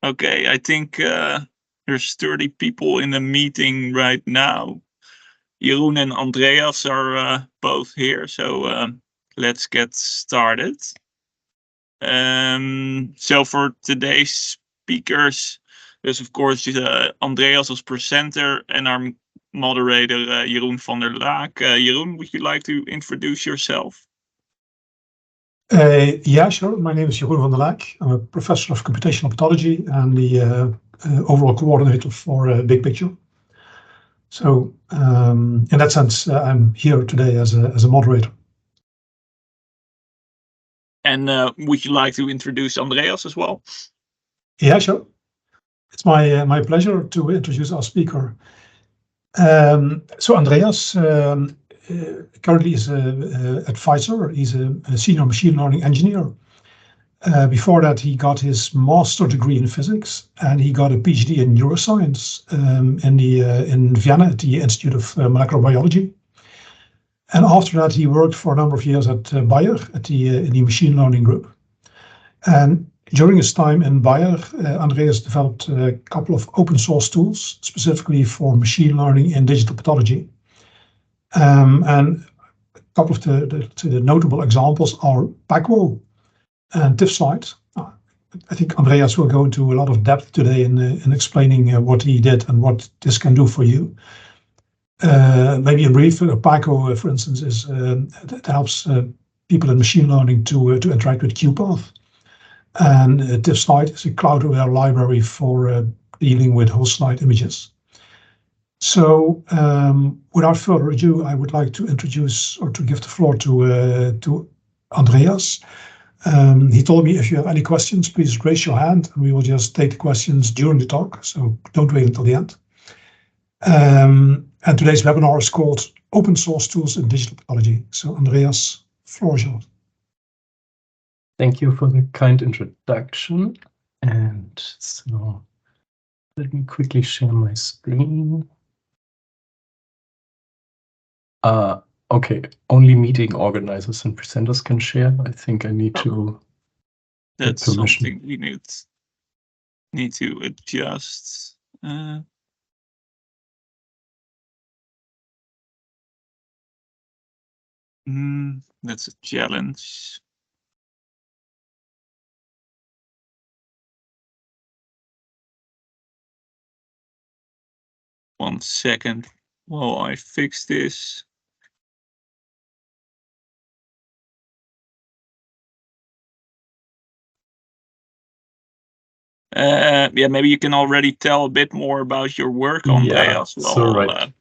Okay, I think there's 30 people in the meeting right now. Jeroen and Andreas are both here, so let's get started. So for today's speakers, there's of course Andreas as presenter and our moderator Jeroen van der Laak. Jeroen, would you like to introduce yourself? Yeah, sure. My name is Jeroen van der Laak. I'm a professor of computational pathology and the overall coordinator for Bigpicture. So in that sense, I'm here today as a moderator. And would you like to introduce Andreas as well? Yeah, sure. It's my pleasure to introduce our speaker. So Andreas currently is at Pfizer. He's a senior machine learning engineer. Before that, he got his master degree in physics, and he got a PhD in neuroscience in Vienna at the Institute of Molecular Biology. And after that, he worked for a number of years at Bayer in the machine learning group. And during his time in Bayer, Andreas developed a couple of open source tools, specifically for machine learning in digital pathology. And a couple of the notable examples are PACWO and TIFSite. I think Andreas will go into a lot of depth today in explaining what he did and what this can do for you. Maybe in brief, PACWO, for instance, it helps people in machine learning to interact with QPath. And TIFSite is a cloud-aware library for dealing with whole slide images. So without further ado, I would like to introduce or to give the floor to Andreas. He told me if you have any questions, please raise your hand and we will just take the questions during the talk. So don't wait until the end. And today's webinar is called Open Source Tools in Digital Pathology. So Andreas, floor is yours. Thank you for the kind introduction. And so let me quickly share my screen. Okay, only meeting organizers and presenters can share. I think I need to. That's something we need to adjust. That's a challenge. One second while I fix this. Yeah, maybe you can already tell a bit more about your work, Andreas. Yeah, so right.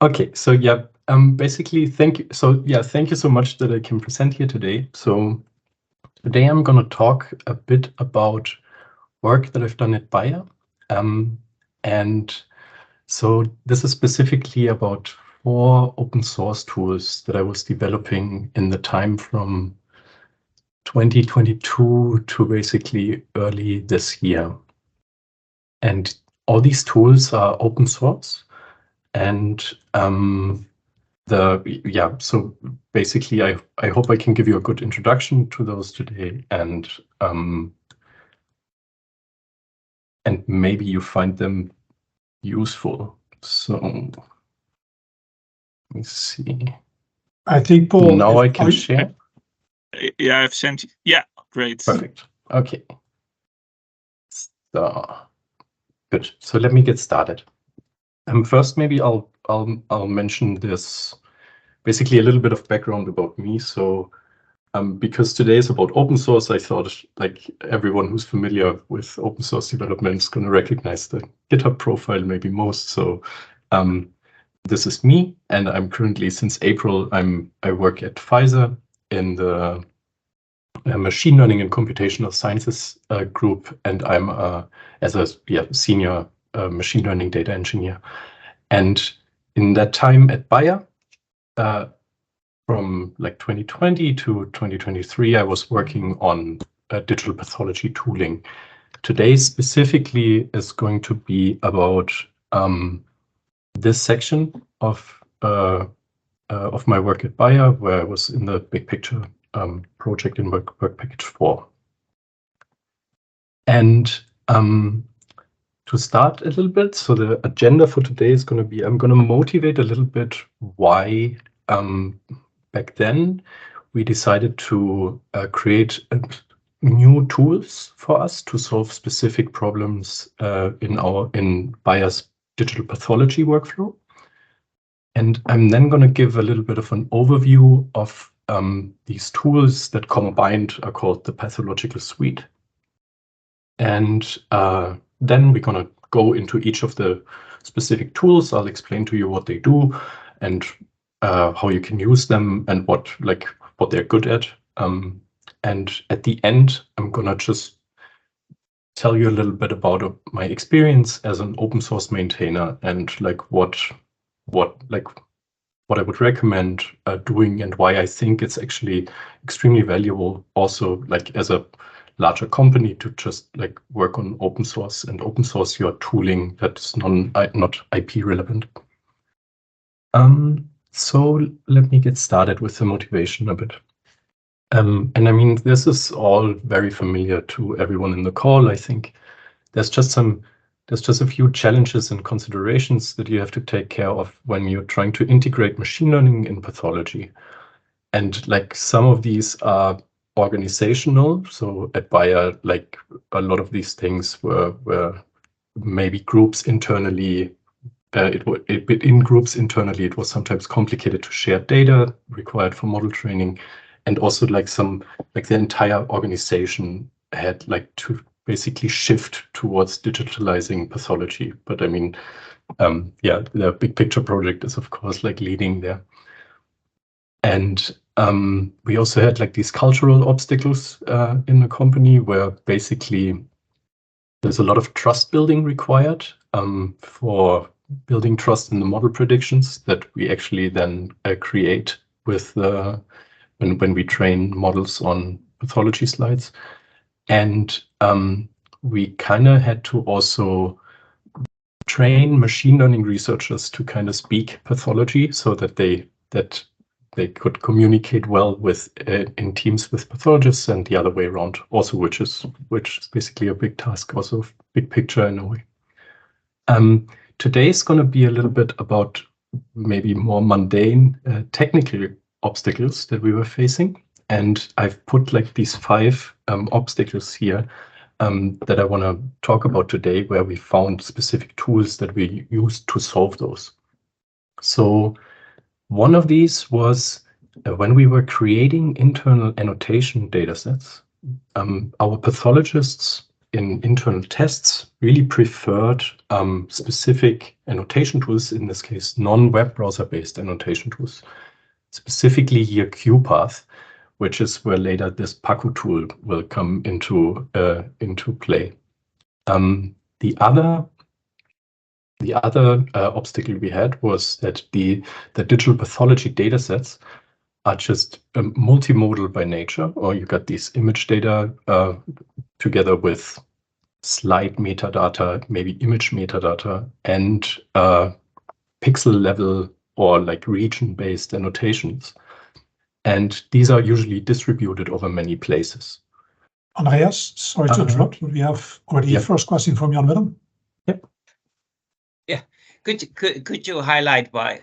Okay, so yeah, basically, thank you. So yeah, thank you so much that I can present here today. So today I'm going to talk a bit about work that I've done at Bayer. And so this is specifically about 4 open source tools that I was developing in the time from 2022 to basically early this year. And all these tools are open source. And so basically I hope I can give you a good introduction to those today, and maybe you find them useful. So let me see. I think Paul, now I can share. Yeah, I've sent you. Yeah, great. Perfect. Okay. So good. So let me get started. First, maybe I'll mention this, basically a little bit of background about me. So because today is about open source, I thought like everyone who's familiar with open source development is going to recognize the GitHub profile, maybe most. So this is me, and I'm currently, since April, I work at Pfizer in the machine learning and computational sciences group, and I'm as a senior machine learning data engineer. And in that time at Bayer, from like 2020 to 2023, I was working on digital pathology tooling. Today specifically is going to be about this section of my work at Bayer, where I was in the Bigpicture project in work package 4. And To start a little bit, so the agenda for today is going to be, I'm going to motivate a little bit why back then we decided to create new tools for us to solve specific problems in Bayer's digital pathology workflow. And I'm then going to give a little bit of an overview of these tools that combined are called the pathological suite. And then we're going to go into each of the specific tools. I'll explain to you what they do and how you can use them and what they're good at. And at the end, I'm going to just tell you a little bit about my experience as an open source maintainer and what I would recommend doing and why I think it's actually extremely valuable also as a larger company to just work on open source and open source your tooling that's not IP relevant. So let me get started with the motivation a bit. And I mean, this is all very familiar to everyone in the call. I think there's just a few challenges and considerations that you have to take care of when you're trying to integrate machine learning in pathology. And some of these are organizational. So at Bayer, a lot of these things were maybe groups internally. In groups internally, it was sometimes complicated to share data required for model training. And also the entire organization had to basically shift towards digitalizing pathology. But I mean, yeah, the Bigpicture project is of course leading there. And we also had these cultural obstacles in the company where basically there's a lot of trust building required for building trust in the model predictions that we actually then create with when we train models on pathology slides. And we kind of had to also train machine learning researchers to kind of speak pathology so that they could communicate well with in teams with pathologists and the other way around also, which is basically a big task, also big picture in a way. Today is going to be a little bit about maybe more mundane technical obstacles that we were facing. And I've put these 5 obstacles here that I want to talk about today, where we found specific tools that we used to solve those. So one of these was when we were creating internal annotation datasets, our pathologists in internal tests really preferred specific annotation tools, in this case, non-web browser-based annotation tools, specifically here QPath, which is where later this Pacu tool will come into play. The other obstacle we had was that the digital pathology datasets are just multimodal by nature, or you got these image data together with slide metadata, maybe image metadata, and pixel level or region-based annotations. And these are usually distributed over many places. Andreas, sorry to interrupt. We have already a first question from Jan Willem. Yep. Yeah. Could you highlight where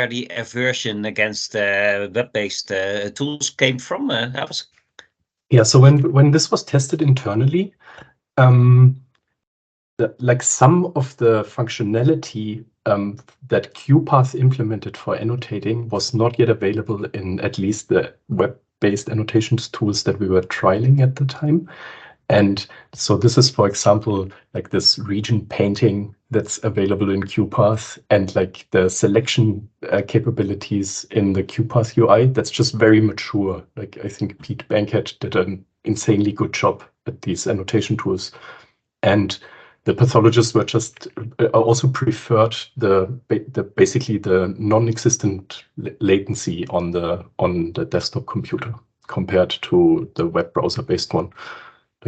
the aversion against web-based tools came from? Yeah. So when this was tested internally, some of the functionality that QPath implemented for annotating was not yet available in at least the web-based annotations tools that we were trialing at the time. And so this is, for example, this region painting that's available in QPath and the selection capabilities in the QPath UI. That's just very mature. I think Pete Bankhead did an insanely good job at these annotation tools. And the pathologists were just also preferred basically the non-existent latency on the desktop computer compared to the web browser-based one.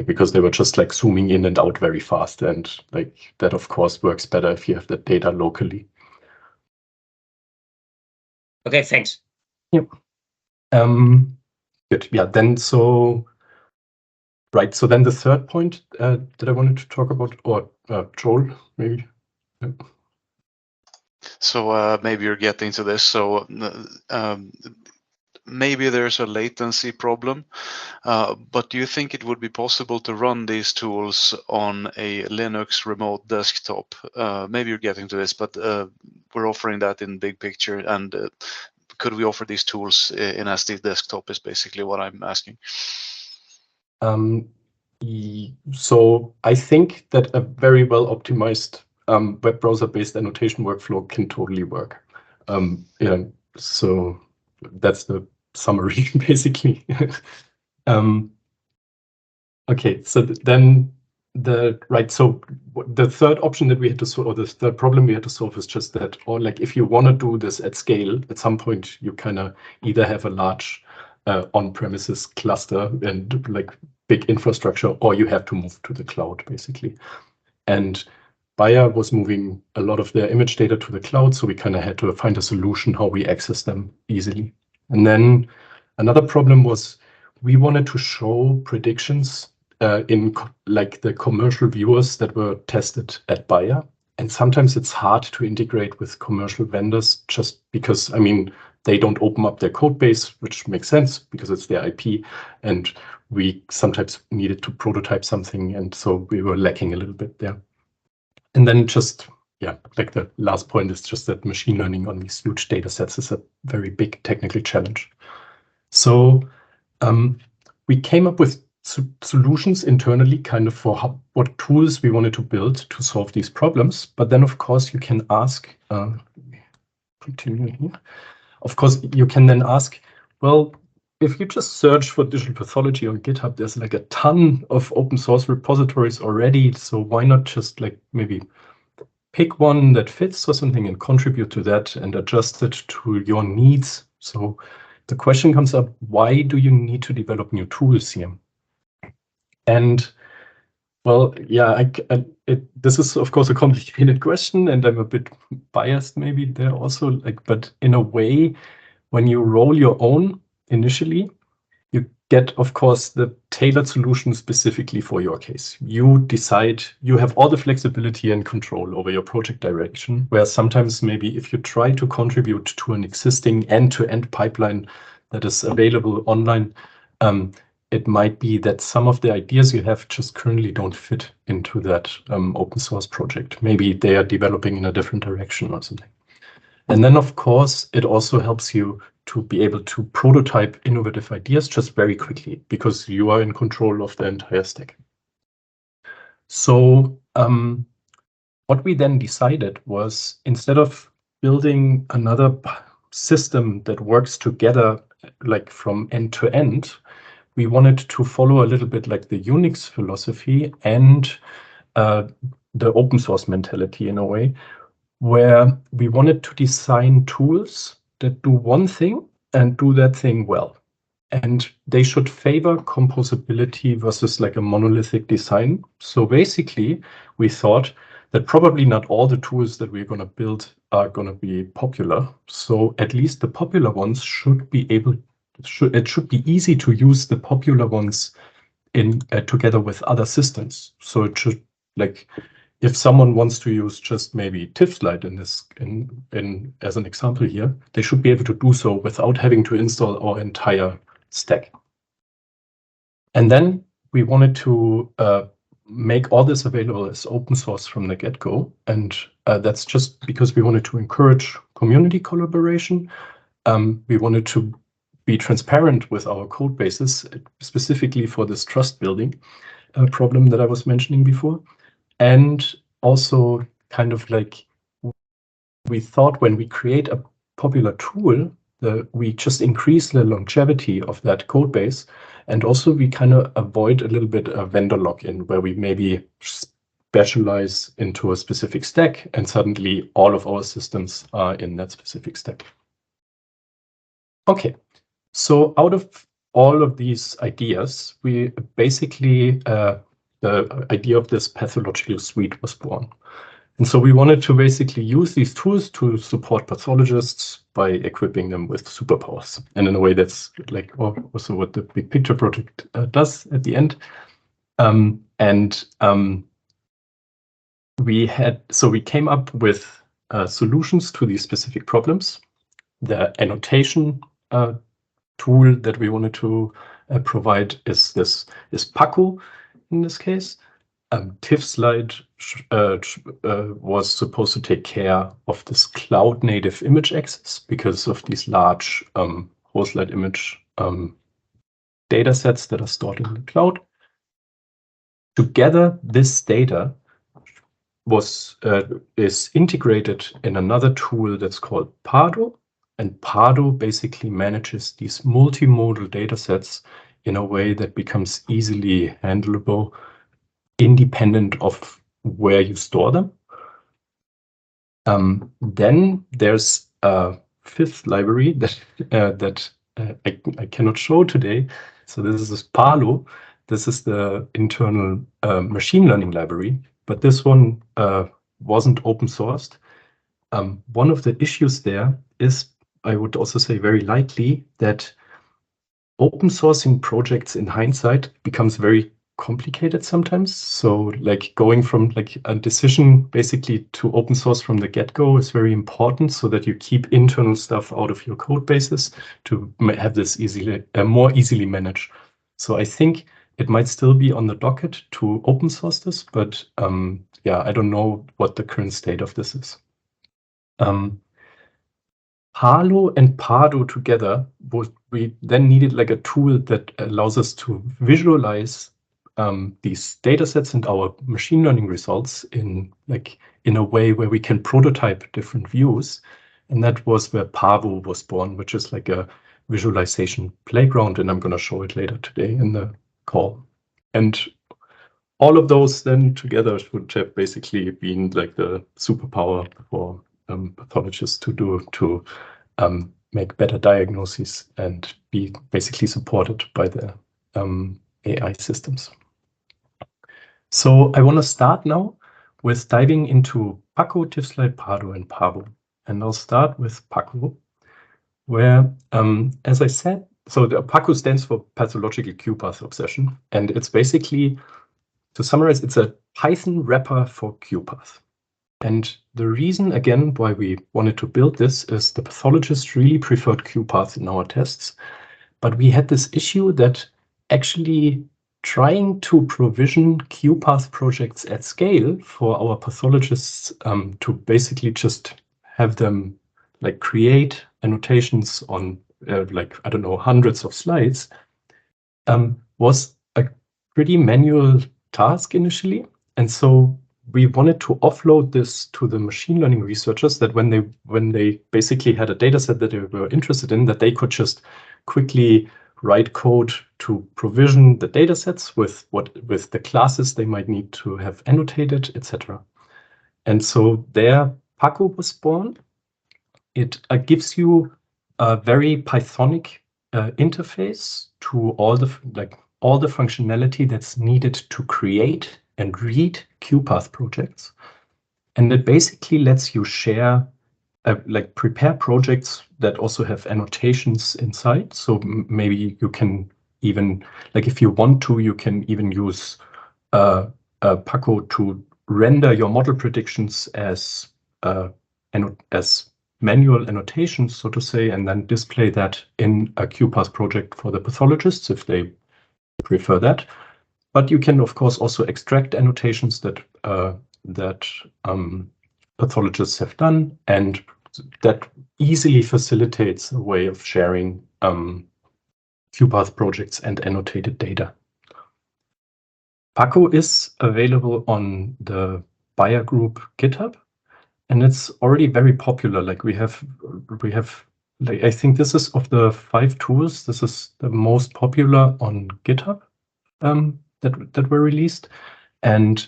Because they were just zooming in and out very fast, and that of course works better if you have the data locally. Okay, thanks. Yep. Good. Yeah. Then so Right. So then the third point that I wanted to talk about, or Joel, maybe. Yeah. So maybe you're getting to this. So maybe there's a latency problem, but do you think it would be possible to run these tools on a Linux remote desktop? Maybe you're getting to this, but we're offering that in Bigpicture, and could we offer these tools in SD desktop is basically what I'm asking. So I think that a very well optimized web browser-based annotation workflow can totally work. Yeah, so that's the summary, basically. Okay, so then so the third option that we had to solve, or the third problem we had to solve, is just that, or like if you want to do this at scale, at some point you kind of either have a large on-premises cluster and like big infrastructure, or you have to move to the cloud, basically. And Bayer was moving a lot of their image data to the cloud, so we kind of had to find a solution how we access them easily. And then another problem was we wanted to show predictions in like the commercial viewers that were tested at Bayer. And sometimes it's hard to integrate with commercial vendors just because, I mean, they don't open up their code base, which makes sense because it's their IP. And we sometimes needed to prototype something. And so we were lacking a little bit there. And then just, yeah, like the last point is just that machine learning on these huge data sets is a very big technical challenge. So we came up with solutions internally kind of for what tools we wanted to build to solve these problems. But then, of course, you can ask, continue here. Of course, you can then ask, well, if you just search for digital pathology on GitHub, there's like a ton of open source repositories already. So why not just like maybe pick one that fits or something and contribute to that and adjust it to your needs? So the question comes up, why do you need to develop new tools here? And well, yeah, this is of course a complicated question, and I'm a bit biased maybe there also. Like, but in a way, when you roll your own initially, you get, of course, the tailored solution specifically for your case. You decide, you have all the flexibility and control over your project direction, where sometimes maybe if you try to contribute to an existing end-to-end pipeline that is available online, it might be that some of the ideas you have just currently don't fit into that open source project. Maybe they are developing in a different direction or something. And then, of course, it also helps you to be able to prototype innovative ideas just very quickly because you are in control of the entire stack. So what we then decided was, instead of building another system that works together like from end to end, we wanted to follow a little bit like the Unix philosophy and the open source mentality in a way, where we wanted to design tools that do one thing and do that thing well. And they should favor composability versus like a monolithic design. So basically, we thought that probably not all the tools that we're going to build are going to be popular. So at least the popular ones should be able, it should be easy to use the popular ones in together with other systems. So it should, like, if someone wants to use just maybe TIFFslide as an example here, they should be able to do so without having to install our entire stack. And then we wanted to make all this available as open source from the get-go. And that's just because we wanted to encourage community collaboration. We wanted to be transparent with our code bases, specifically for this trust building problem that I was mentioning before. And also kind of like, we thought when we create a popular tool, we just increase the longevity of that code base. And also we kind of avoid a little bit of vendor lock-in, where we maybe specialize into a specific stack and suddenly all of our systems are in that specific stack. Okay, so out of all of these ideas, we basically, the idea of this pathological suite was born. And so we wanted to basically use these tools to support pathologists by equipping them with superpowers. And in a way, that's like also what the Bigpicture project does at the end. We came up with solutions to these specific problems. The annotation tool that we wanted to provide is Paco in this case. TIFFslide was supposed to take care of this cloud native image access because of these large whole slide image data sets that are stored in the cloud. Together, this data is integrated in another tool that's called Pardo, and Pardo basically manages these multimodal data sets in a way that becomes easily handleable, independent of where you store them. Then there's a fifth library that I cannot show today. So this is Palo. This is the internal machine learning library, but this one wasn't open sourced. One of the issues there is, I would also say very likely, that open sourcing projects in hindsight becomes very complicated sometimes. So like going from like a decision basically to open source from the get-go is very important so that you keep internal stuff out of your code bases to have this more easily managed. So I think it might still be on the docket to open source this, but yeah, I don't know what the current state of this is. Halo and Pardo together, we then needed like a tool that allows us to visualize these data sets and our machine learning results in a way where we can prototype different views. And that was where Pavo was born, which is like a visualization playground. And I'm going to show it later today in the call. And all of those then together would have basically been like the superpower for pathologists to make better diagnoses and be basically supported by the AI systems. So I want to start now with diving into Paco, TIFFslide, Pardo, and Pavo. And I'll start with Paco, where, as I said, so the Paco stands for Pathological QPath Obsession. And it's basically, to summarize, it's a Python wrapper for QPath. And the reason, again, why we wanted to build this is the pathologists really preferred QPath in our tests. But we had this issue that actually trying to provision QPath projects at scale for our pathologists to basically just have them like create annotations on like, I don't know, hundreds of slides was a pretty manual task initially. And so we wanted to offload this to the machine learning researchers that when they basically had a data set that they were interested in, that they could just quickly write code to provision the data sets with the classes they might need to have annotated, etc. And so there Paco was born. It gives you a very Pythonic interface to all the functionality that's needed to create and read QPath projects. And it basically lets you share, prepare projects that also have annotations inside. So maybe you can even, if you want to, you can even use Paco to render your model predictions as manual annotations, so to say, and then display that in a QPath project for the pathologists if they prefer that. But you can, of course, also extract annotations that pathologists have done, and that easily facilitates a way of sharing QPath projects and annotated data. Paco is available on the Bayer Group GitHub, and it's already very popular. Like we have, I think this is of the 5 tools, this is the most popular on GitHub. That were released, and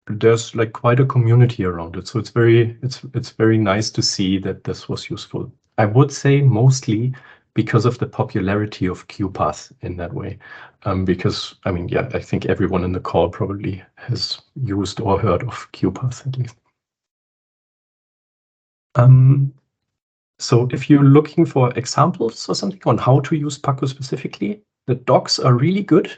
there's like quite a community around it. So it's very nice to see that this was useful. I would say mostly because of the popularity of QPath in that way. Because I mean, yeah, I think everyone in the call probably has used or heard of QPath at least. So if you're looking for examples or something on how to use Paco specifically, the docs are really good.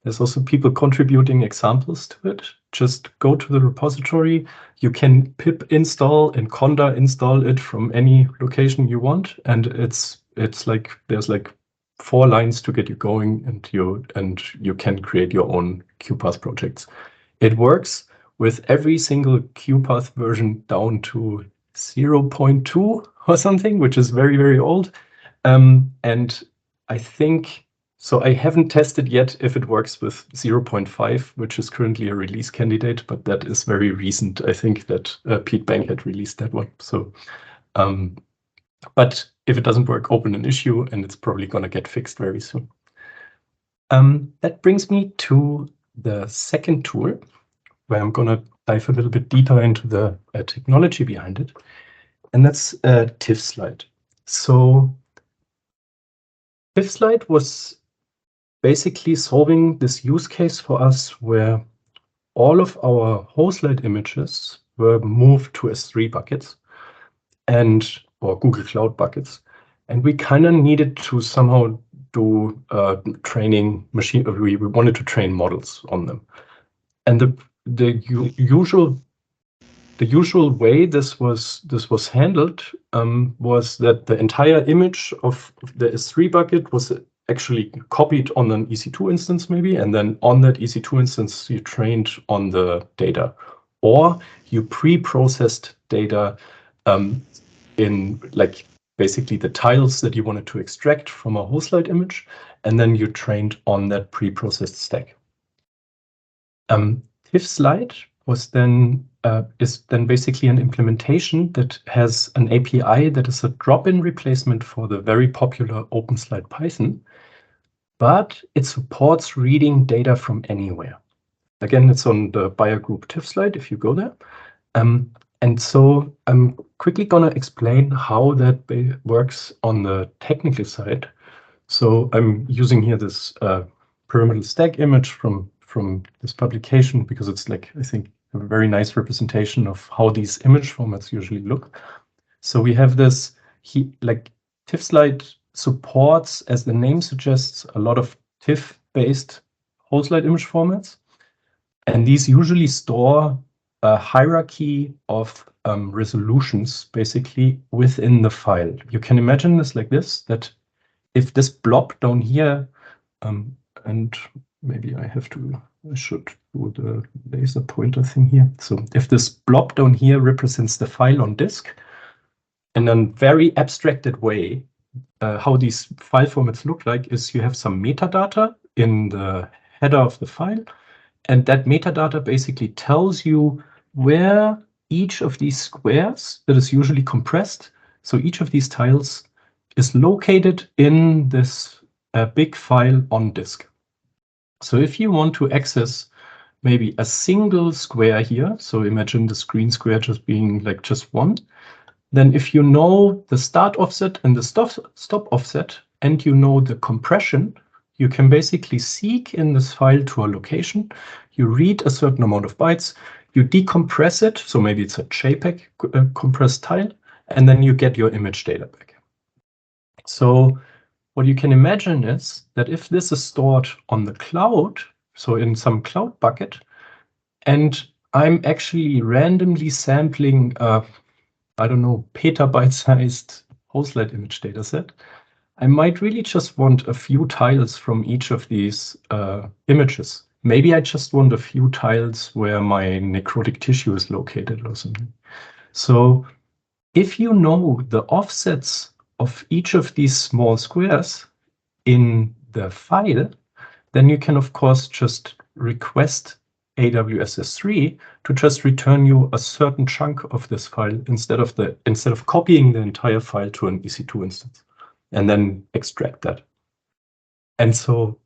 There's also people contributing examples to it. Just go to the repository. You can pip install and conda install it from any location you want, and it's like there's like 4 lines to get you going, and you can create your own QPath projects. It works with every single QPath version down to 0.2 or something, which is very, very old. And I think, so I haven't tested yet if it works with 0.5, which is currently a release candidate, but that is very recent. I think that Pete Bank had released that one. So, but if it doesn't work, open an issue, and it's probably going to get fixed very soon. That brings me to the second tool, where I'm going to dive a little bit deeper into the technology behind it, and that's TIFFslide. So TIFFslide was basically solving this use case for us where all of our whole slide images were moved to S3 buckets or Google Cloud buckets. And we kind of needed to somehow do training machine. We wanted to train models on them. And the usual way this was handled was that the entire image of the S3 bucket was actually copied on an EC2 instance maybe, and then on that EC2 instance you trained on the data, or you pre-processed data in like basically the tiles that you wanted to extract from a whole slide image, and then you trained on that pre-processed stack. TIFFslide was is then basically an implementation that has an API that is a drop-in replacement for the very popular OpenSlide Python, but it supports reading data from anywhere. Again, it's on the buyer group TIFFslide if you go there. And so I'm quickly going to explain how that works on the technical side. So I'm using here this pyramidal stack image from this publication because it's like, I think, a very nice representation of how these image formats usually look. So we have this, like TIFFslide supports, as the name suggests, a lot of TIFF-based whole slide image formats. And these usually store a hierarchy of resolutions basically within the file. You can imagine this like this, that if this blob down here, and maybe I should do the laser pointer thing here. So if this blob down here represents the file on disk, in a very abstracted way, how these file formats look like is you have some metadata in the header of the file, and that metadata basically tells you where each of these squares that is usually compressed, so each of these tiles is located in this big file on disk. So if you want to access maybe a single square here, so imagine the screen square just being like just one, then if you know the start offset and the stop offset, and you know the compression, you can basically seek in this file to a location, you read a certain amount of bytes, you decompress it, so maybe it's a JPEG compressed tile, and then you get your image data back. So what you can imagine is that if this is stored on the cloud, so in some cloud bucket, and I'm actually randomly sampling I don't know, petabyte-sized whole slide image dataset, I might really just want a few tiles from each of these images. Maybe I just want a few tiles where my necrotic tissue is located or something. So if you know the offsets of each of these small squares in the file, then you can, of course, just request AWS S3 to just return you a certain chunk of this file instead of copying the entire file to an EC2 instance, and then extract that. And so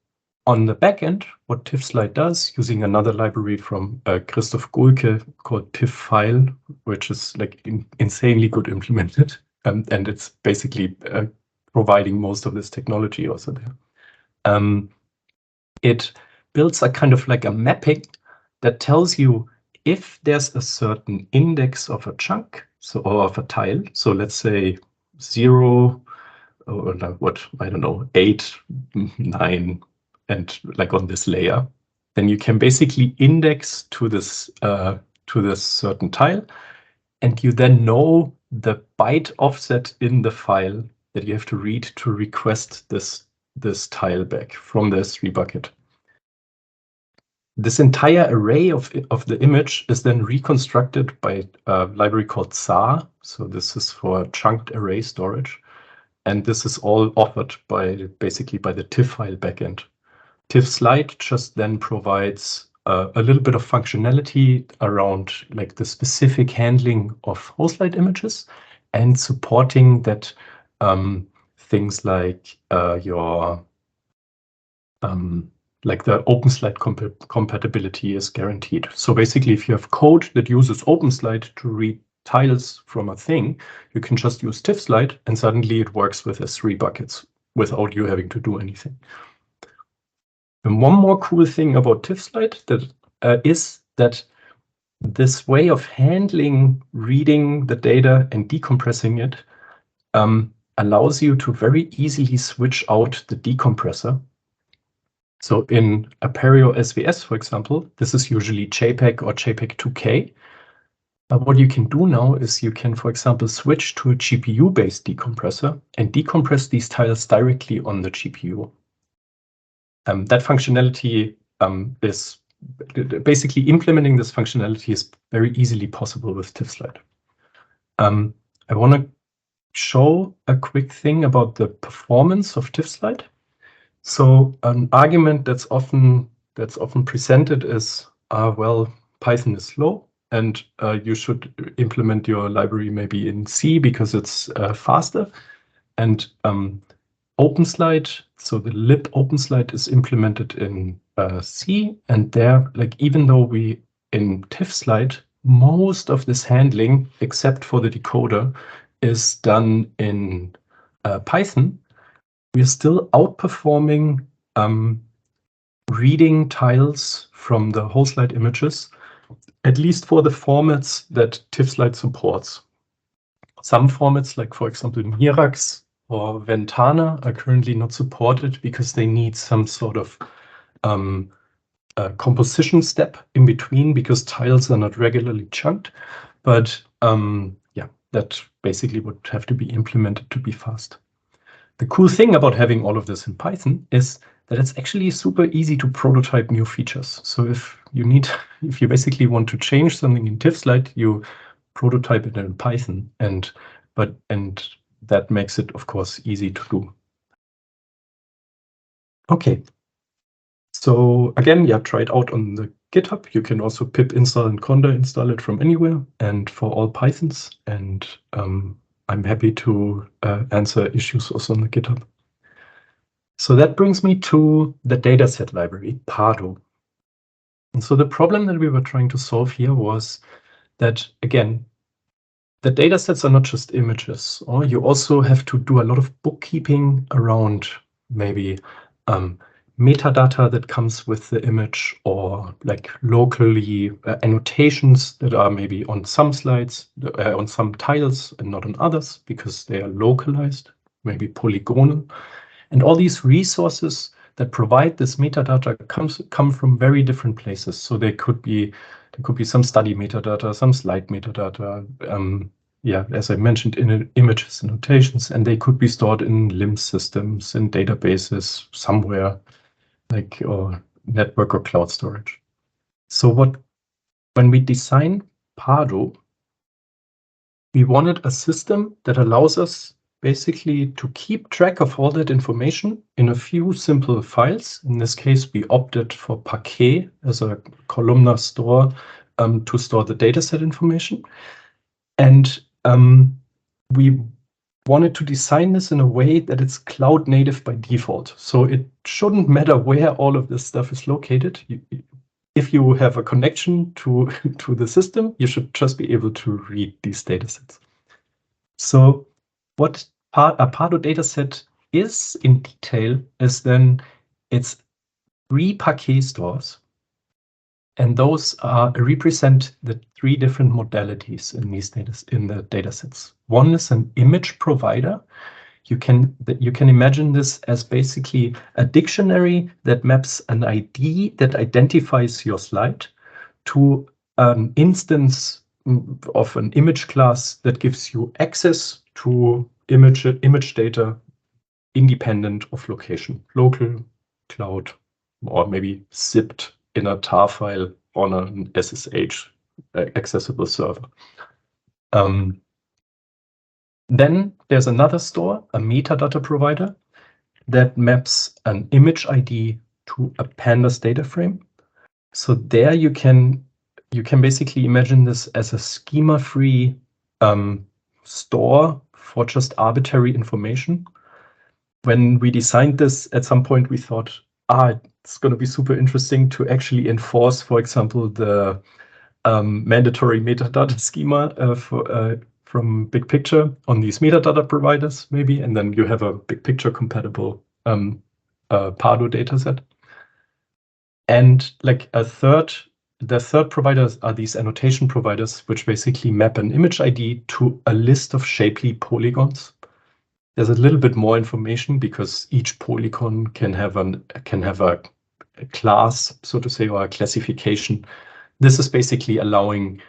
on the backend, what TIFFslide does, using another library from Christoph Gohlke called TIFFfile, which is like insanely good implemented, and it's basically providing most of this technology also there. It builds a kind of like a mapping that tells you if there's a certain index of a chunk, or of a tile. So let's say 0, or what, I don't know, 8, 9, and like on this layer, then you can basically index to this certain tile, and you then know the byte offset in the file that you have to read to request this tile back from the S3 bucket. This entire array of the image is then reconstructed by a library called SAR. So this is for chunked array storage. And this is all offered basically by the TIFF file backend. TIFF slide just then provides a little bit of functionality around like the specific handling of whole slide images and supporting that things like like the OpenSlide compatibility is guaranteed. So basically, if you have code that uses OpenSlide to read tiles from a thing, you can just use TIFF slide and suddenly it works with S3 buckets without you having to do anything. And one more cool thing about TIFF slide is that this way of handling reading the data and decompressing it allows you to very easily switch out the decompressor. So in Apereo SVS, for example, this is usually JPEG or JPEG 2K. But what you can do now is you can, for example, switch to a GPU-based decompressor and decompress these tiles directly on the GPU. That functionality is basically implementing this functionality is very easily possible with TIFF slide. I want to show a quick thing about the performance of TIFF slide. So an argument that's often presented is, well, Python is slow, and you should implement your library maybe in C because it's faster. And OpenSlide, so the lib OpenSlide is implemented in C, and there, like even though we in TIFF slide, most of this handling, except for the decoder, is done in Python, we're still outperforming reading tiles from the whole slide images, at least for the formats that TIFF slide supports. Some formats, like for example Mirax or Ventana, are currently not supported because they need some sort of composition step in between because tiles are not regularly chunked. But yeah, that basically would have to be implemented to be fast. The cool thing about having all of this in Python is that it's actually super easy to prototype new features. So if you basically want to change something in TIFF slide, you prototype it in Python, and that makes it, of course, easy to do. Okay. So again, yeah, try it out on the GitHub. You can also pip install and conda install it from anywhere, and for all Pythons. And I'm happy to answer issues also on the GitHub. So that brings me to the dataset library, Pardo. And so the problem that we were trying to solve here was that, again, the datasets are not just images, or you also have to do a lot of bookkeeping around maybe metadata that comes with the image, or like locally annotations that are maybe on some slides, on some tiles and not on others because they are localized, maybe polygonal. And all these resources that provide this metadata come from very different places. So there could be some study metadata, some slide metadata, yeah, as I mentioned, in images and notations, and they could be stored in LIMS systems, in databases somewhere, like or network or cloud storage. So when we design Pardo, we wanted a system that allows us basically to keep track of all that information in a few simple files. In this case, we opted for Parquet as a columnar store to store the dataset information. And we wanted to design this in a way that it's cloud native by default. So it shouldn't matter where all of this stuff is located. If you have a connection to the system, you should just be able to read these datasets. So what a Pardo dataset is in detail is then it's 3 Parquet stores. And those represent the 3 different modalities in the datasets. One is an image provider. you can imagine this as basically a dictionary that maps an ID that identifies your slide to an instance of an image class that gives you access to image data independent of location, local, cloud, or maybe zipped in a tar file on an SSH accessible server. Then there's another store, a metadata provider, that maps an image ID to a pandas data frame. So there you can basically imagine this as a schema-free store for just arbitrary information. When we designed this, at some point we thought, it's going to be super interesting to actually enforce, for example, the mandatory metadata schema from Bigpicture on these metadata providers, maybe, and then you have a Bigpicture compatible Pardo dataset. And like the third providers are these annotation providers, which basically map an image ID to a list of shapely polygons. There's a little bit more information because each polygon can have a class, so to say, or a classification. This is basically allowing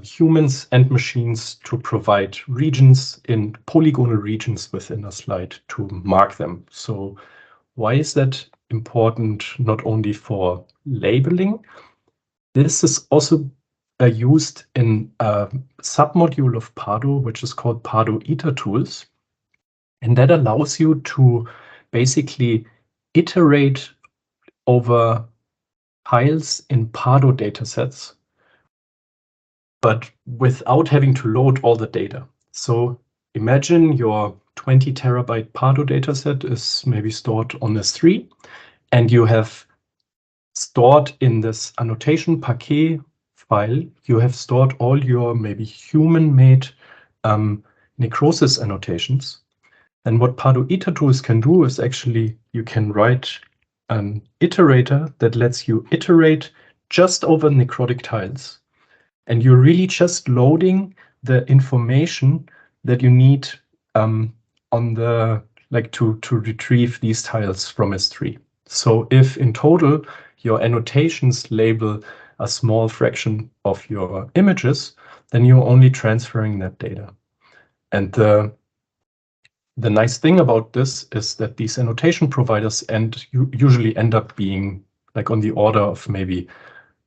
humans and machines to provide regions in polygonal regions within a slide to mark them. So why is that important? Not only for labeling, this is also used in a submodule of Pardo, which is called Pardo Iter Tools. And that allows you to basically iterate over tiles in Pardo datasets, but without having to load all the data. So imagine your 20 terabyte Pardo dataset is maybe stored on S3, and you have stored in this annotation paquet file, you have stored all your maybe human-made necrosis annotations. And what Pardo Iter Tools can do is actually you can write an iterator that lets you iterate just over necrotic tiles. And you're really just loading the information that you need on the to retrieve these tiles from S3. So if in total your annotations label a small fraction of your images, then you're only transferring that data. And the nice thing about this is that these annotation providers usually end up being like on the order of maybe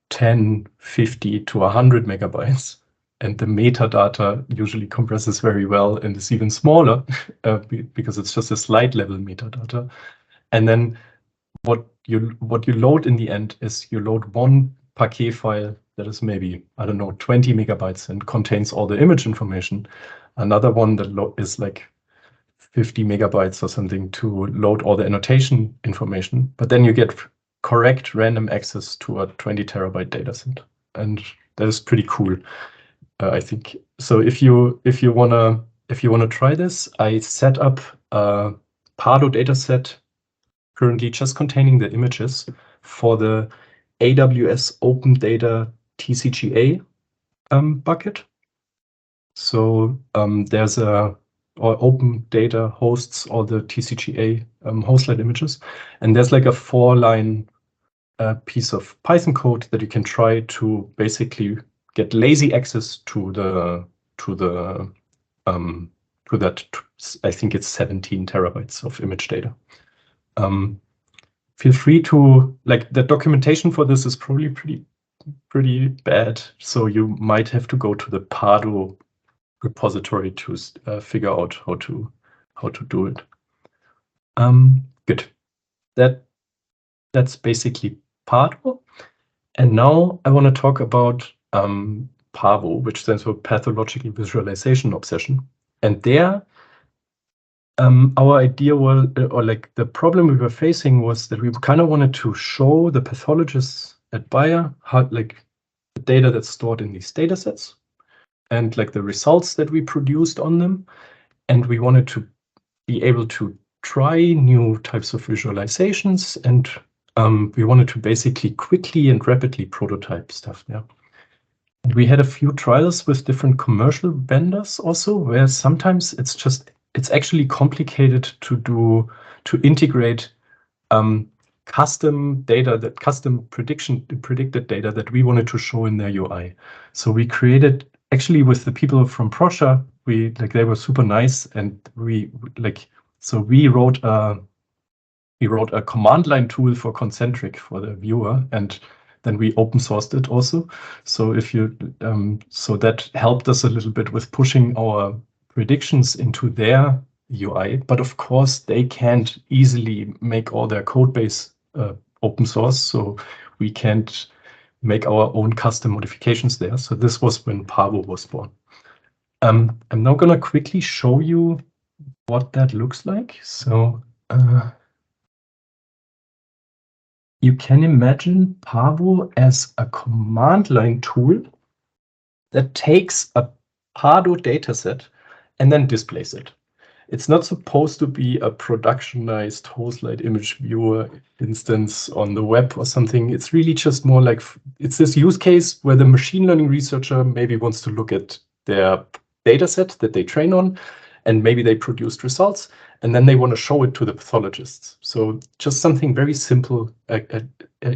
10, 50 to 100 megabytes. And the metadata usually compresses very well and is even smaller because it's just a slide level metadata. And then what you load in the end is you load one paquet file that is maybe, I don't know, 20 megabytes and contains all the image information. Another one that is like 50 megabytes or something to load all the annotation information, but then you get correct random access to a 20 terabyte dataset, and that is pretty cool, I think. So if you wanna try this, I set up a Pardo dataset currently just containing the images for the AWS Open Data TCGA bucket. So there's or Open Data hosts all the TCGA hostlet images, and there's like a 4-line piece of Python code that you can try to basically get lazy access to that. I think it's 17 terabytes of image data. Feel free to the documentation for this is probably pretty bad, so you might have to go to the Pardo repository to figure out how to do it. Good. That's basically Pardo. And now I want to talk about PAVO, which stands for Pathological Visualization Obsession. And there, our idea was, or the problem we were facing was that we kind of wanted to show the pathologists at Bayer how the data that's stored in these data sets and the results that we produced on them. And we wanted to be able to try new types of visualizations, and we wanted to basically quickly and rapidly prototype stuff there. And we had a few trials with different commercial vendors also, where sometimes it's just it's actually complicated to integrate custom data, custom predicted data that we wanted to show in their UI. So we created, actually with the people from Proscia, they were super nice, and we wrote a command line tool for Concentric for the viewer, and then we open sourced it also. So so that helped us a little bit with pushing our predictions into their UI. But of course, they can't easily make all their code base open source, so we can't make our own custom modifications there. So this was when Pavo was born. I'm now gonna quickly show you what that looks like. So you can imagine Pavo as a command line tool that takes a Pardo dataset and then displays it. It's not supposed to be a productionized host light image viewer instance on the web or something. It's really just more like, it's this use case where the machine learning researcher maybe wants to look at their dataset that they train on, and maybe they produced results, and then they want to show it to the pathologists. So just something very simple, an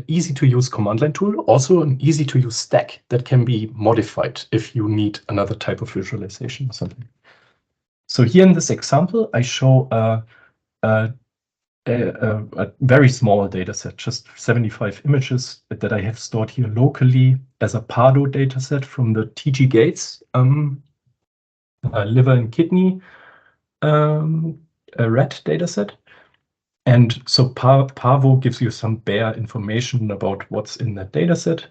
easy to use command line tool, also an easy to use stack that can be modified if you need another type of visualization or something. So here in this example, I show a very small data set, just 75 images that I have stored here locally as a Pardo data set from the TG Gates liver and kidney a rat data set. And so Pavo gives you some bare information about what's in that data set.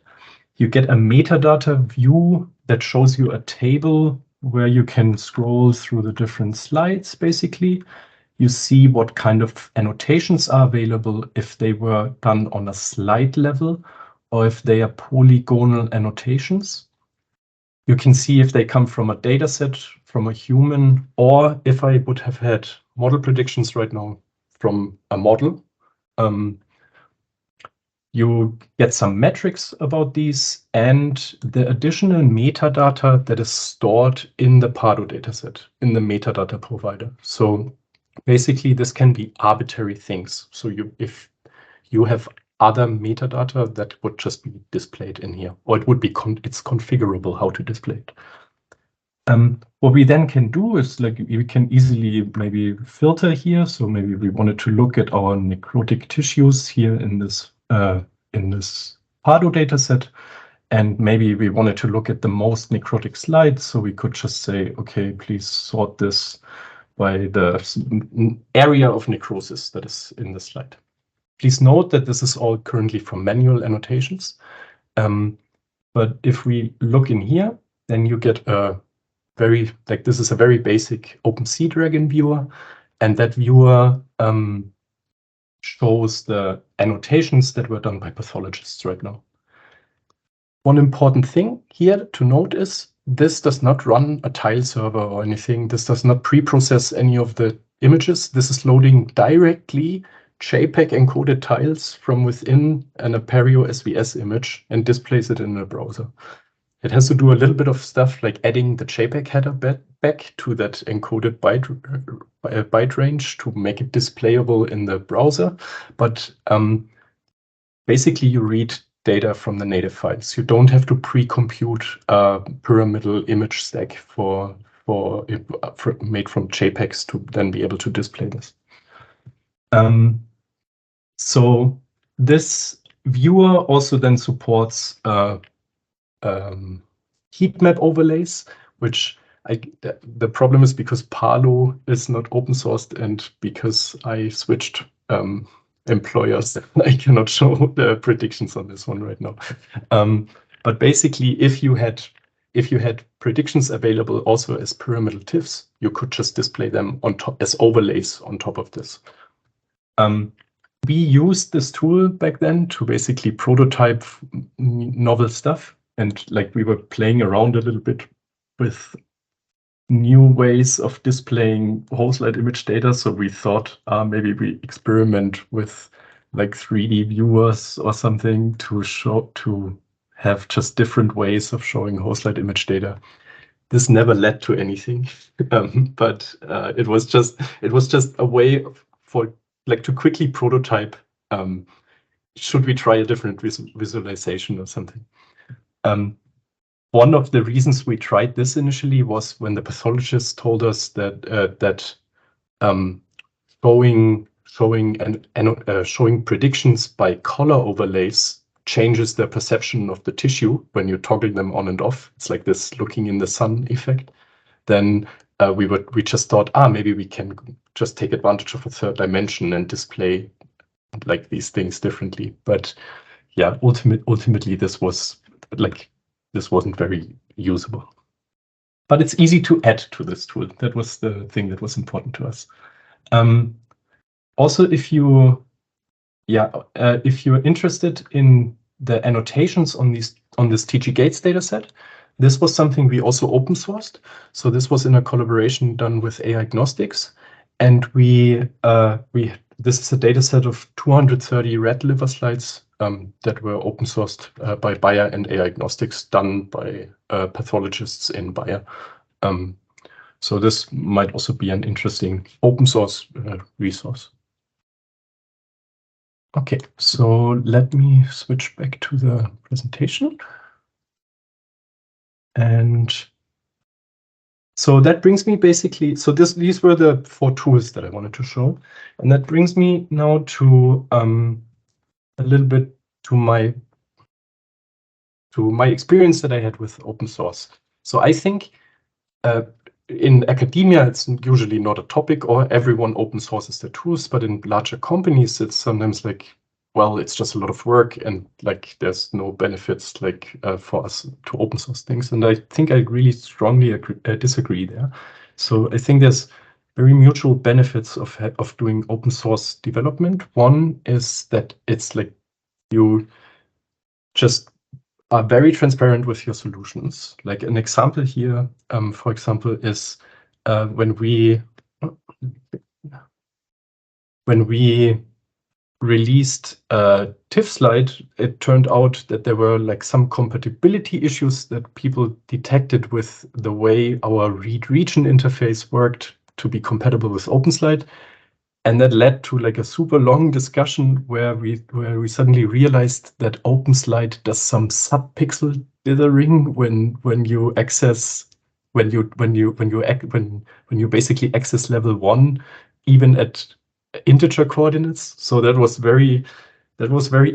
You get a metadata view that shows you a table where you can scroll through the different slides, basically. You see what kind of annotations are available, if they were done on a slide level or if they are polygonal annotations. You can see if they come from a data set, from a human, or if I would have had model predictions right now from a model. You get some metrics about these and the additional metadata that is stored in the Pardo dataset, in the metadata provider. So basically, this can be arbitrary things. So if you have other metadata that would just be displayed in here, or it would be it's configurable how to display it. What we then can do is, like, we can easily maybe filter here. So maybe we wanted to look at our necrotic tissues here in this Pardo dataset, and maybe we wanted to look at the most necrotic slides. So we could just say, okay, please sort this by the area of necrosis that is in the slide. Please note that this is all currently from manual annotations. But if we look in here, then you get a this is a very basic OpenSeaDragon viewer, and that viewer shows the annotations that were done by pathologists right now. One important thing here to note is this does not run a tile server or anything. This does not pre-process any of the images. This is loading directly JPEG encoded tiles from within an Apereo SVS image and displays it in the browser. It has to do a little bit of stuff like adding the JPEG header back to that encoded byte range to make it displayable in the browser. But basically, you read data from the native files. You don't have to pre-compute a pyramidal image stack made from JPEGs to then be able to display this. So this viewer also then supports heat map overlays, which the problem is because Parlo is not open sourced, and because I switched employers, I cannot show the predictions on this one right now. But basically, if you had predictions available also as pyramidal TIFFs, you could just display them on top as overlays on top of this. We used this tool back then to basically prototype novel stuff, and like we were playing around a little bit with new ways of displaying whole slide image data. So we thought maybe we experiment with like 3D viewers or something to have just different ways of showing whole slide image data. this never led to anything, but it was just a way to quickly prototype. Should we try a different visualization or something? One of the reasons we tried this initially was when the pathologists told us that showing predictions by color overlays changes their perception of the tissue when you toggle them on and off. It's like this looking in the sun effect. Then we just thought, maybe we can just take advantage of a third dimension and display like these things differently. But yeah, ultimately this wasn't very usable. But it's easy to add to this tool. That was the thing that was important to us. Also, if you're interested in the annotations on this TG Gates dataset, this was something we also open sourced. So this was in a collaboration done with AI Agnostics, and this is a dataset of 230 rat liver slides that were open sourced by Bayer and AI Agnostics, done by pathologists in Bayer. So this might also be an interesting open source resource. Okay, so let me switch back to the presentation. And so that brings me basically, so these were the 4 tools that I wanted to show. And that brings me now to a little bit to my experience that I had with open source. So I think in academia, it's usually not a topic, or everyone open sources their tools, but in larger companies, it's sometimes like, well, it's just a lot of work and like there's no benefits like for us to open source things. And I think I really strongly disagree there. So I think there's very mutual benefits of doing open source development. One is that it's like you just are very transparent with your solutions. Like an example here, for example, is when we released TIFF slide, it turned out that there were like some compatibility issues that people detected with the way our read region interface worked to be compatible with OpenSlide. And that led to like a super long discussion where we suddenly realized that OpenSlide does some subpixel dithering when you basically access level 1, even at integer coordinates. So that was very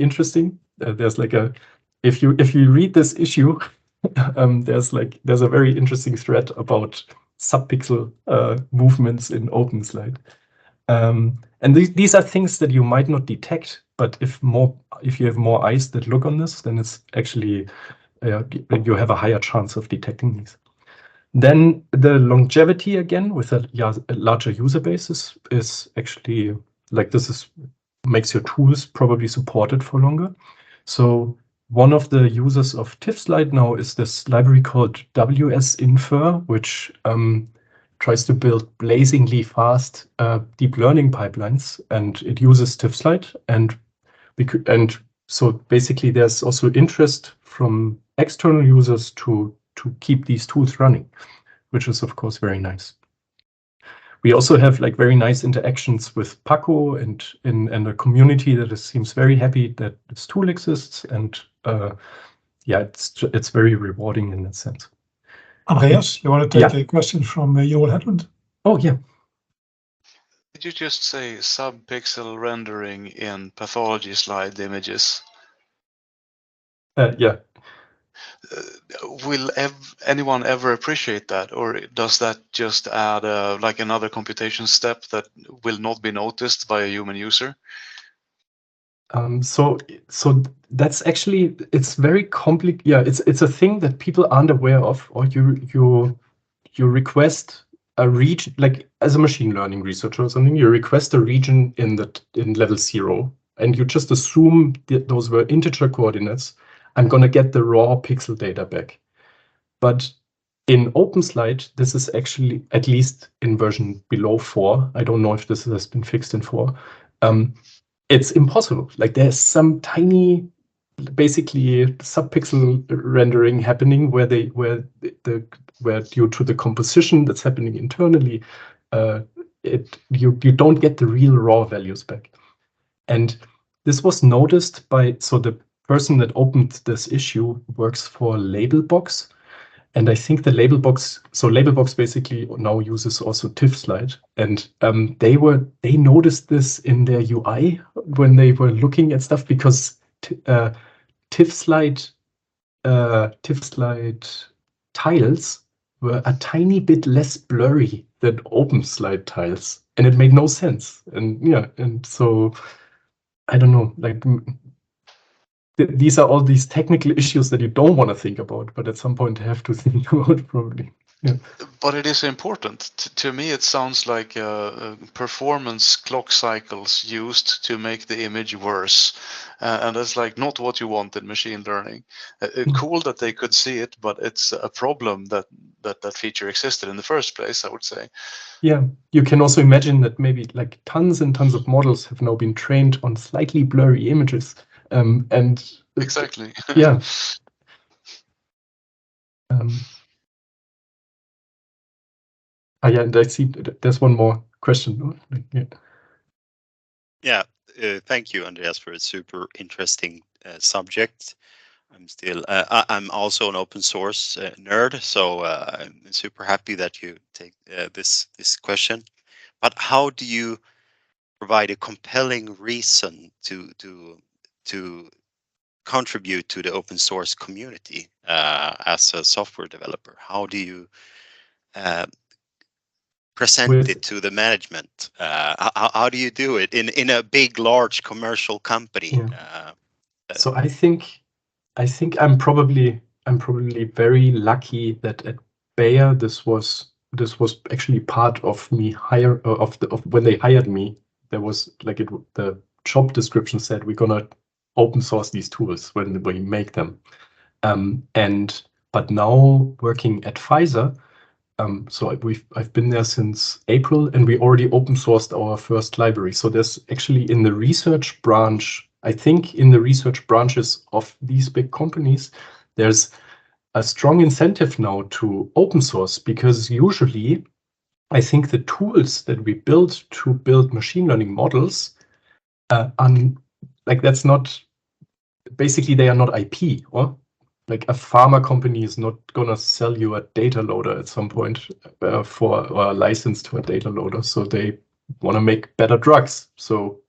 interesting. There's like if you read this issue, there's a very interesting thread about subpixel movements in OpenSlide. And these are things that you might not detect, but if you have more eyes that look on this, then it's actually you have a higher chance of detecting these. Then the longevity again with a larger user base is actually like makes your tools probably supported for longer. So one of the users of TIFF slide now is this library called WSInfer, which tries to build blazingly fast deep learning pipelines, and it uses TIFF slide. And so basically there's also interest from external users to keep these tools running, which is of course very nice. We also have like very nice interactions with Paco and a community that seems very happy that this tool exists, and it's very rewarding in that sense. Andreas, you want to take a question from Joel Hedlund? Oh yeah. Did you just say subpixel rendering in pathology slide images? Yeah. Will anyone ever appreciate that, or does that just add like another computation step that will not be noticed by a human user? So that's actually, it's very complicated. Yeah, it's a thing that people aren't aware of, or you request a region, like as a machine learning researcher or something, you request a region in level 0, and you just assume that those were integer coordinates. I'm going to get the raw pixel data back. But in OpenSlide, this is actually, at least in version below 4, I don't know if this has been fixed in 4, it's impossible. Like there's some tiny, basically subpixel rendering happening where where due to the composition that's happening internally, you don't get the real raw values back. And this was noticed by, so the person that opened this issue works for Labelbox. And I think the Labelbox basically now uses also TIFF-Slide. And they noticed this in their UI when they were looking at stuff, because TIFF-Slide tiles were a tiny bit less blurry than OpenSlide tiles, and it made no sense. And yeah, and so I don't know, like these are all these technical issues that you don't want to think about, but at some point have to think about probably. Yeah. But it is important. To me, it sounds like performance clock cycles used to make the image worse. And that's like not what you want in machine learning. Cool that they could see it, but it's a problem that feature existed in the first place, I would say. Yeah, you can also imagine that maybe like tons and tons of models have now been trained on slightly blurry images. And exactly. Yeah. Yeah, and I see there's one more question. Yeah, thank you, Andreas, for a super interesting subject. I'm also an open source nerd, so I'm super happy that you take this question. But how do you provide a compelling reason to contribute to the open source community as a software developer? How do you present it to the management? How do you do it in a big, large commercial company? Yeah. So I think I'm probably very lucky that at Bayer this was actually part of me when they hired me. There was like the job description said we're gonna open source these tools when we make them. But now working at Pfizer, so I've been there since April, and we already open sourced our first library. So there's actually in the research branch, I think in the research branches of these big companies, there's a strong incentive now to open source, because usually I think the tools that we build to build machine learning models that's not, basically they are not IP, or like a pharma company is not gonna sell you a data loader at some point for a license to a data loader. So they want to make better drugs. So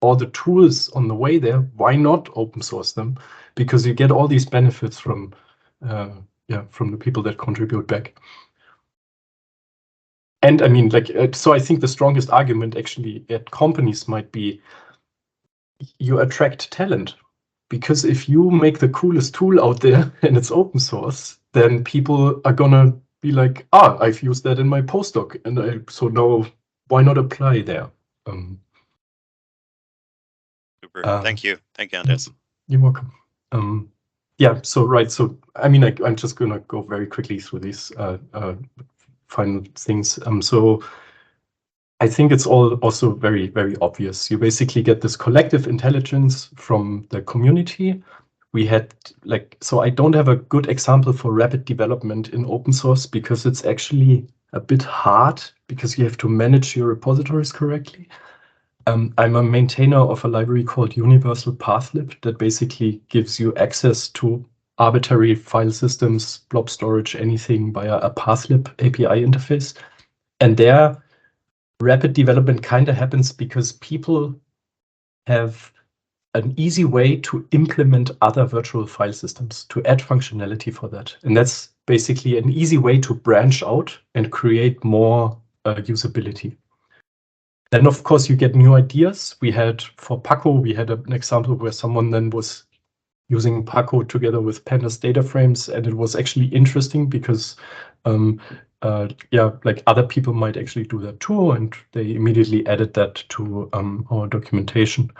all the tools on the way there, why not open source them? Because you get all these benefits from the people that contribute back. And I mean, so I think the strongest argument actually at companies might be you attract talent. Because if you make the coolest tool out there and it's open source, then people are gonna be like, I've used that in my postdoc, and so now why not apply there? Super. Thank you, Andreas. You're welcome. Yeah. So right. So I mean, I'm just gonna go very quickly through these final things. So I think it's all also very, very obvious. You basically get this collective intelligence from the community. We had so I don't have a good example for rapid development in open source because it's actually a bit hard because you have to manage your repositories correctly. I'm a maintainer of a library called Universal Pathlib that basically gives you access to arbitrary file systems, blob storage, anything via a Pathlib API interface. And there, rapid development kind of happens because people have an easy way to implement other virtual file systems, to add functionality for that. And that's basically an easy way to branch out and create more usability. Then, of course, you get new ideas. We had for Paco, we had an example where someone then was using Paco together with pandas data frames, and it was actually interesting because other people might actually do that too, and they immediately added that to our documentation.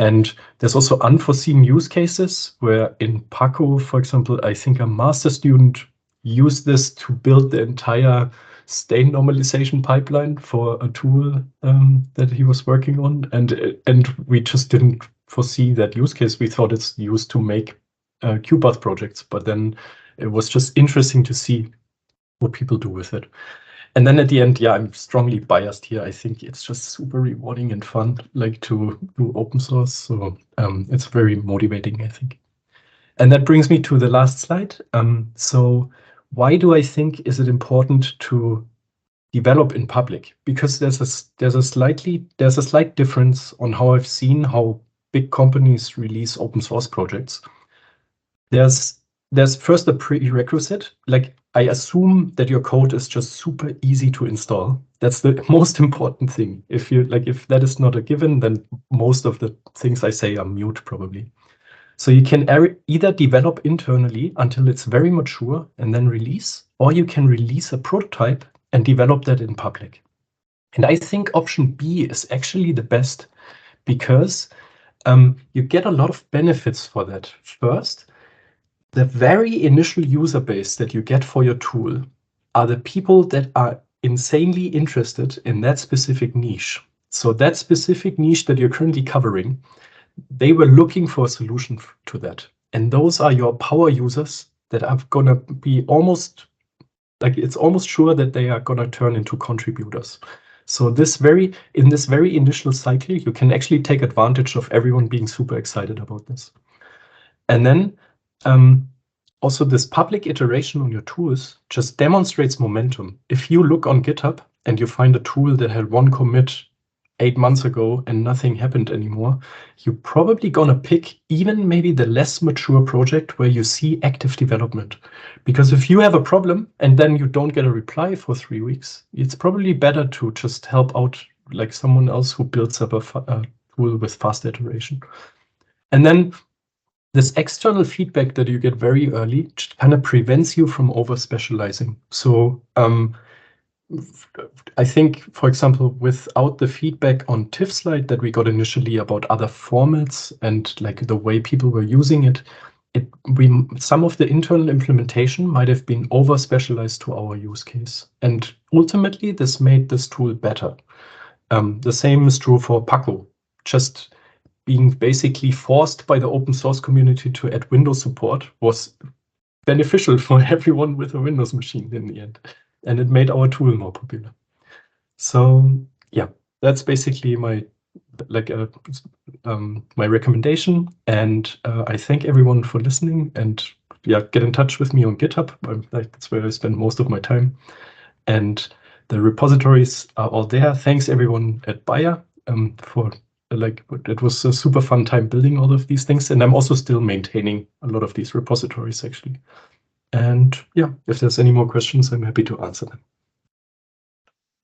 And there's also unforeseen use cases where in Paco, for example, I think a master student used this to build the entire stain normalization pipeline for a tool that he was working on, and we just didn't foresee that use case. We thought it's used to make QPath projects, but then it was just interesting to see what people do with it. And then at the end, yeah, I'm strongly biased here. I think it's just super rewarding and fun, like to do open source. So it's very motivating, I think. And that brings me to the last slide. So why do I think is it important to develop in public? Because there's a slight difference on how I've seen how big companies release open source projects. There's first a prerequisite. Like, I assume that your code is just super easy to install. That's the most important thing. If that is not a given, then most of the things I say are mute probably. So you can either develop internally until it's very mature and then release, or you can release a prototype and develop that in public. And I think option B is actually the best, because you get a lot of benefits for that. First, the very initial user base that you get for your tool are the people that are insanely interested in that specific niche. So that specific niche that you're currently covering, they were looking for a solution to that. And those are your power users that are gonna be almost, like, it's almost sure that they are gonna turn into contributors. So in this very initial cycle, you can actually take advantage of everyone being super excited about this. And then also this public iteration on your tools just demonstrates momentum. If you look on GitHub and you find a tool that had one commit 8 months ago and nothing happened anymore, you're probably gonna pick even maybe the less mature project where you see active development. Because if you have a problem and then you don't get a reply for 3 weeks, it's probably better to just help out like someone else who builds up a tool with fast iteration. And then this external feedback that you get very early kind of prevents you from over specializing. So I think, for example, without the feedback on TIFF slide that we got initially about other formats and like the way people were using it, some of the internal implementation might have been over specialized to our use case. And ultimately, this made this tool better. The same is true for Paco. Just being basically forced by the open source community to add Windows support was beneficial for everyone with a Windows machine in the end. And it made our tool more popular. So yeah, that's basically my recommendation. And I thank everyone for listening. And yeah, get in touch with me on GitHub. That's where I spend most of my time. And the repositories are all there. Thanks everyone at Bayer for it was a super fun time building all of these things. And I'm also still maintaining a lot of these repositories actually. And yeah, if there's any more questions, I'm happy to answer them.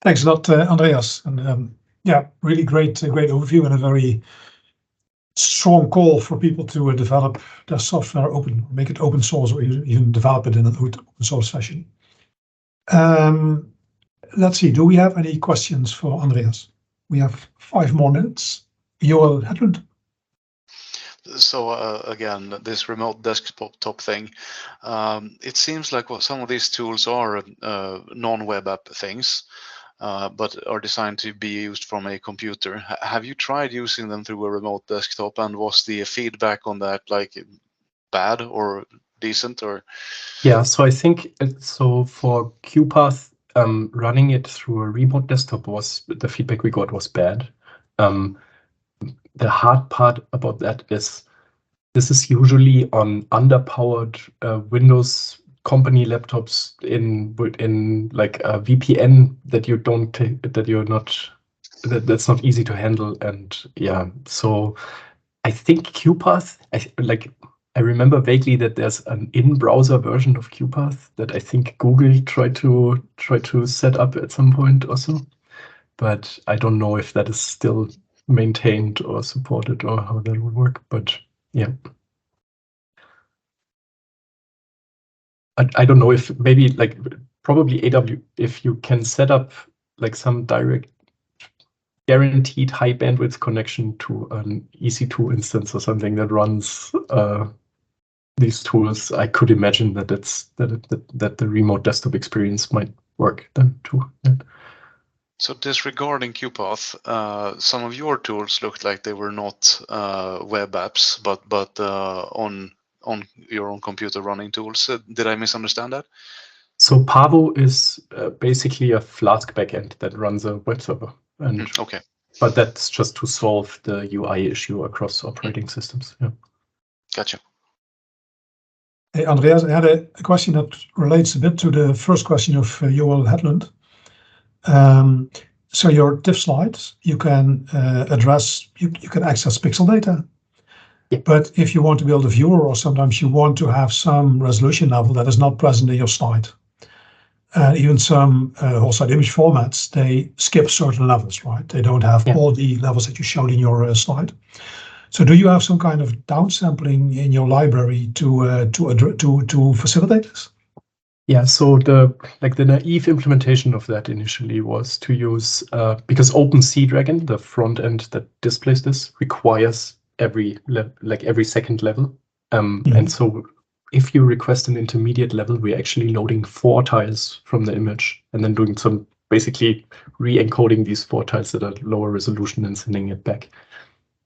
Thanks a lot, Andreas. And yeah, really great overview and a very strong call for people to develop their software make it open source, or even develop it in an open source fashion. Let's see, do we have any questions for Andreas? We have 5 more minutes. Joel Hedlund. So again, this remote desktop thing, it seems like some of these tools are non-web app things, but are designed to be used from a computer. Have you tried using them through a remote desktop, and was the feedback on that like bad or decent? Or yeah, so I think for QPath, running it through a remote desktop the feedback we got was bad. The hard part about that is this is usually on underpowered Windows company laptops in like a VPN that that's not easy to handle. And yeah, so I think QPath, I remember vaguely that there's an in-browser version of QPath that I think Google tried to set up at some point also, but I don't know if that is still maintained or supported or how that would work. But yeah, I don't know if maybe like probably if you can set up like some direct guaranteed high bandwidth connection to an EC2 instance or something that runs these tools, I could imagine that that the remote desktop experience might work then too. Yeah. So disregarding QPath, some of your tools looked like they were not web apps, but on on your own computer running tools. Did I misunderstand that? So Pavo is basically a Flask backend that runs a web server, and Okay. but that's just to solve the UI issue across operating systems. Yeah. Gotcha. Hey, Andreas, I had a question that relates a bit to the first question of Joel Hedlund. So your TIFF slides, you can address, you can access pixel data. Yeah. But if you want to build a viewer, or sometimes you want to have some resolution level that is not present in your slide. And even some whole slide image formats, they skip certain levels, right? They don't have all the levels that you showed in your slide. So do you have some kind of downsampling in your library to facilitate this? Yeah, so the naive implementation of that initially was to use because OpenSeaDragon, the front end that displays this, requires every second level. And so if you request an intermediate level, we're actually loading 4 tiles from the image and then doing some basically re-encoding these 4 tiles at a lower resolution and sending it back.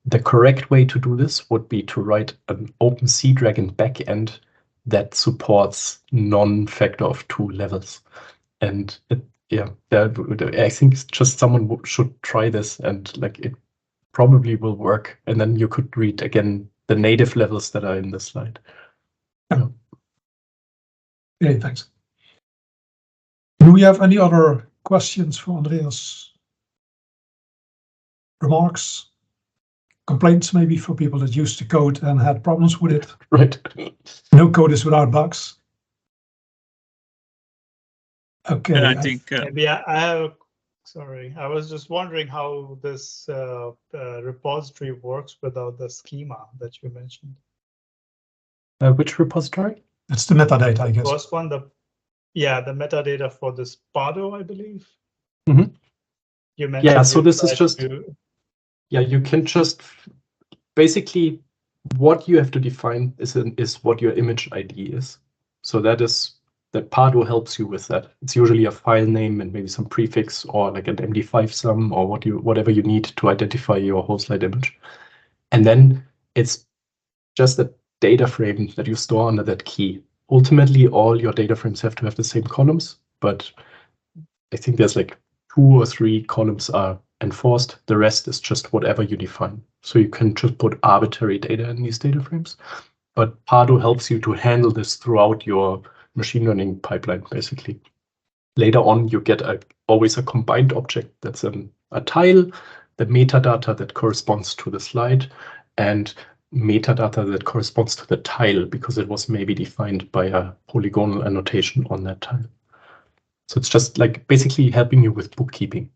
The correct way to do this would be to write an OpenSeaDragon backend that supports non-factor of 2 levels. And I think just someone should try this, and it probably will work. And then you could read again the native levels that are in the slide. Yeah. Okay, thanks. Do we have any other questions for Andreas? Remarks? Complaints maybe for people that used the code and had problems with it? Right. No code is without bugs. Okay. Yeah, I think maybe I have. Sorry, I was just wondering how this repository works without the schema that you mentioned. Which repository? It's the metadata, I guess. The first one, the metadata for this Pardo, I believe. Mm-hmm. You mentioned. Yeah, so this is just. Yeah, you can just basically what you have to define is what your image ID is. So that Pardo helps you with that. It's usually a file name and maybe some prefix or like an MD5 sum or whatever you need to identify your whole slide image. And then it's just a data frame that you store under that key. Ultimately, all your data frames have to have the same columns, but I think there's 2 or 3 columns are enforced. The rest is just whatever you define. So you can just put arbitrary data in these data frames. But Pardo helps you to handle this throughout your machine learning pipeline, basically. Later on, you get always a combined object that's a tile, the metadata that corresponds to the slide, and metadata that corresponds to the tile because it was maybe defined by a polygonal annotation on that tile. So it's just basically helping you with bookkeeping.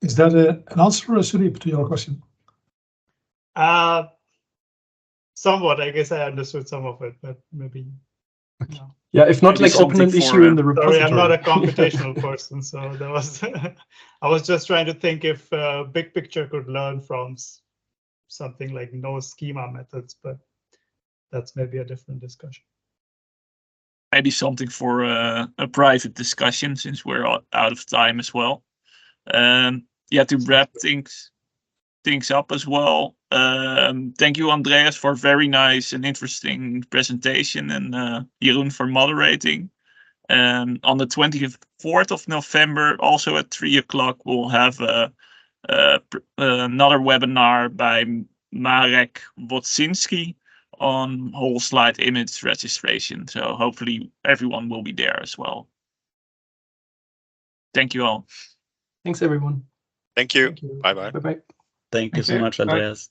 Is that an answer, Sudeep, to your question? Somewhat. I guess I understood some of it, but maybe. No. Yeah, if not, Maybe open an issue in the repository. Sorry, I'm not a computational person, so that was. I was just trying to think if Bigpicture could learn from something like no schema methods, but that's maybe a different discussion. Maybe something for a private discussion, since we're out of time as well. To wrap things up as well. Thank you, Andreas, for a very nice and interesting presentation, and Jeroen for moderating. On the 24th of November, also at 3 o'clock, we'll have another webinar by Marek Wodzinski on whole slide image registration. So hopefully everyone will be there as well. Thank you all. Thanks, everyone. Thank you. Thank you. Bye-bye. Bye-bye. Thank you so much, Andreas.